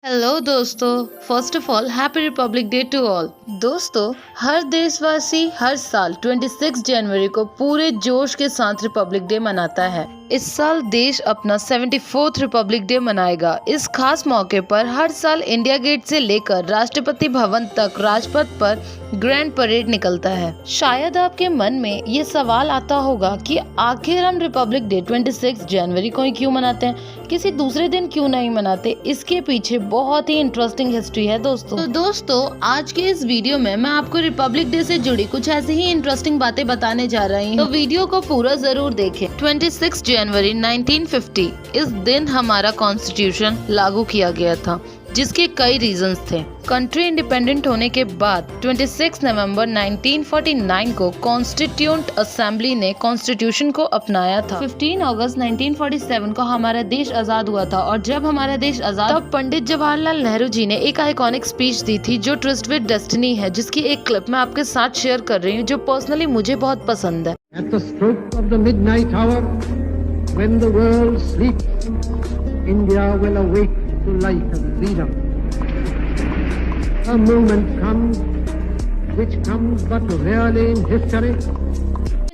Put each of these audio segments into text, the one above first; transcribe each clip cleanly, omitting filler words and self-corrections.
Hello दोस्तों, first of all happy republic day to all. दोस्तों, हर देशवासी हर साल 26 जनवरी को पूरे जोश के साथ रिपब्लिक डे मनाता है। इस साल देश अपना 74th रिपब्लिक डे मनाएगा। इस खास मौके पर हर साल इंडिया गेट से लेकर राष्ट्रपति भवन तक राजपथ पर ग्रैंड परेड निकलता है। शायद आपके मन में ये सवाल आता होगा कि आखिर हम रिपब्लिक डे 26 जनवरी को ही क्यों मनाते हैं, किसी दूसरे दिन क्यों नहीं मनाते। इसके पीछे बहुत ही इंटरेस्टिंग हिस्ट्री है दोस्तों। तो दोस्तों, आज के इस वीडियो में मैं आपको रिपब्लिक डे से जुड़ी कुछ ऐसी ही इंटरेस्टिंग बातें बताने जा रही हूँ, तो वीडियो को पूरा जरूर देखें। 26 जनवरी 1950 इस दिन हमारा कॉन्स्टिट्यूशन लागू किया गया था, जिसके कई रीजंस थे। कंट्री इंडिपेंडेंट होने के बाद 26 नवंबर 1949 को कॉन्स्टिट्यूंट असेंबली ने कॉन्स्टिट्यूशन को अपनाया था। 15 अगस्त 1947 को हमारा देश आजाद हुआ था, और जब हमारा देश आजाद, तब पंडित जवाहरलाल नेहरू जी ने एक आइकॉनिक स्पीच दी थी जो ट्विस्ट विद डेस्टिनी है, जिसकी एक क्लिप मैं आपके साथ शेयर कर रही हूँ, जो पर्सनली मुझे बहुत पसंद है। At the stroke of the midnight hour, when the world sleeps, India will awake to life and freedom. A moment comes, which comes but rarely in history.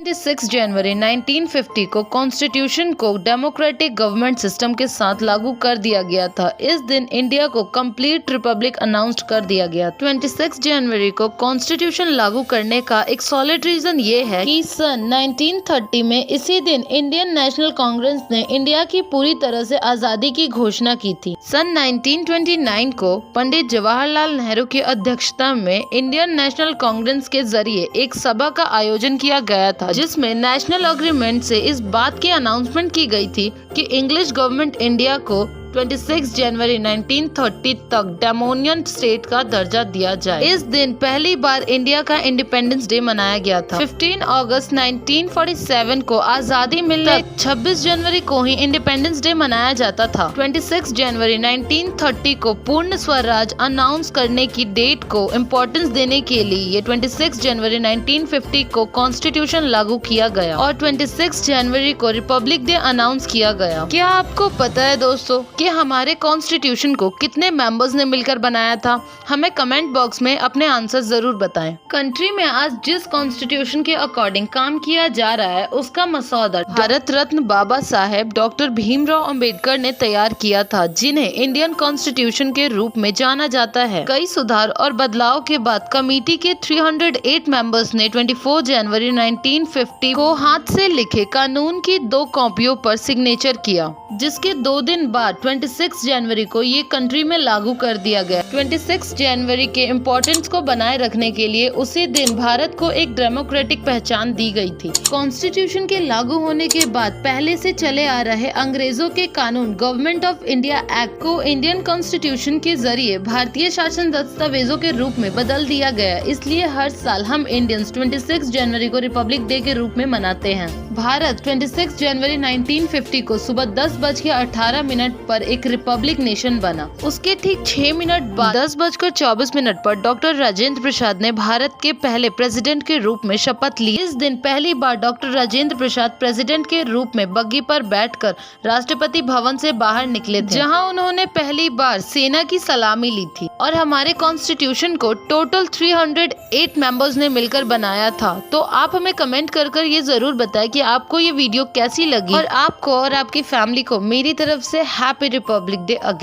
26 जनवरी 1950 को कॉन्स्टिट्यूशन को डेमोक्रेटिक गवर्नमेंट सिस्टम के साथ लागू कर दिया गया था। इस दिन इंडिया को कंप्लीट रिपब्लिक अनाउंस्ड कर दिया गया। 26 जनवरी को कॉन्स्टिट्यूशन लागू करने का एक सॉलिड रीजन ये है कि सन 1930 में इसी दिन इंडियन नेशनल कांग्रेस ने इंडिया की पूरी तरह से आजादी की घोषणा की थी। सन 1929 को पंडित जवाहरलाल नेहरू की अध्यक्षता में इंडियन नेशनल कांग्रेस के जरिए एक सभा का आयोजन किया गया था, जिसमें नेशनल एग्रीमेंट से इस बात की अनाउंसमेंट की गई थी कि इंग्लिश गवर्नमेंट इंडिया को 26 जनवरी 1930 तक डोमिनियन स्टेट का दर्जा दिया जाए। इस दिन पहली बार इंडिया का इंडिपेंडेंस डे मनाया गया था। 15 अगस्त 1947 को आजादी मिलने तक 26 जनवरी को ही इंडिपेंडेंस डे मनाया जाता था। 26 जनवरी 1930 को पूर्ण स्वराज अनाउंस करने की डेट को इम्पोर्टेंस देने के लिए ये 26 जनवरी 1950 को कॉन्स्टिट्यूशन लागू किया गया और 26 जनवरी को रिपब्लिक डे अनाउंस किया गया। क्या आपको पता है दोस्तों कि हमारे कॉन्स्टिट्यूशन को कितने मेंबर्स ने मिलकर बनाया था? हमें कमेंट बॉक्स में अपने आंसर जरूर बताएं। कंट्री में आज जिस कॉन्स्टिट्यूशन के अकॉर्डिंग काम किया जा रहा है, उसका मसौदा भारत रत्न बाबा साहेब डॉक्टर भीमराव अंबेडकर ने तैयार किया था, जिन्हें इंडियन कॉन्स्टिट्यूशन के रूप में जाना जाता है। कई सुधार और बदलाव के बाद कमेटी के 308 मेंबर्स ने 24 जनवरी 1950 को हाथ से लिखे कानून की 2 कॉपियों पर सिग्नेचर किया, जिसके 2 दिन बाद 26 जनवरी को ये कंट्री में लागू कर दिया गया। 26 जनवरी के इम्पोर्टेंस को बनाए रखने के लिए उसी दिन भारत को एक डेमोक्रेटिक पहचान दी गई थी। कॉन्स्टिट्यूशन के लागू होने के बाद पहले से चले आ रहे अंग्रेजों के कानून गवर्नमेंट ऑफ इंडिया एक्ट को इंडियन कॉन्स्टिट्यूशन के जरिए भारतीय शासन दस्तावेजों के रूप में बदल दिया गया। इसलिए हर साल हम इंडियंस 26 जनवरी को रिपब्लिक डे के रूप में मनाते हैं। भारत 26 जनवरी 1950 को सुबह 10:18 पर एक रिपब्लिक नेशन बना। उसके ठीक 6 मिनट बाद 10:24 पर डॉक्टर राजेंद्र प्रसाद ने भारत के पहले प्रेसिडेंट के रूप में शपथ ली। इस दिन पहली बार डॉक्टर राजेंद्र प्रसाद प्रेसिडेंट के रूप में बग्गी पर बैठकर राष्ट्रपति भवन से बाहर निकले थे, जहां उन्होंने पहली बार सेना की सलामी ली थी। और हमारे कॉन्स्टिट्यूशन को टोटल 308 मेंबर्स ने मिलकर बनाया था। तो आप हमें कमेंट कर ये जरूर बताएं कि आपको ये वीडियो कैसी लगी, और आपको और आपकी फैमिली को मेरी तरफ से हैप्पी रिपब्लिक डे अगेन।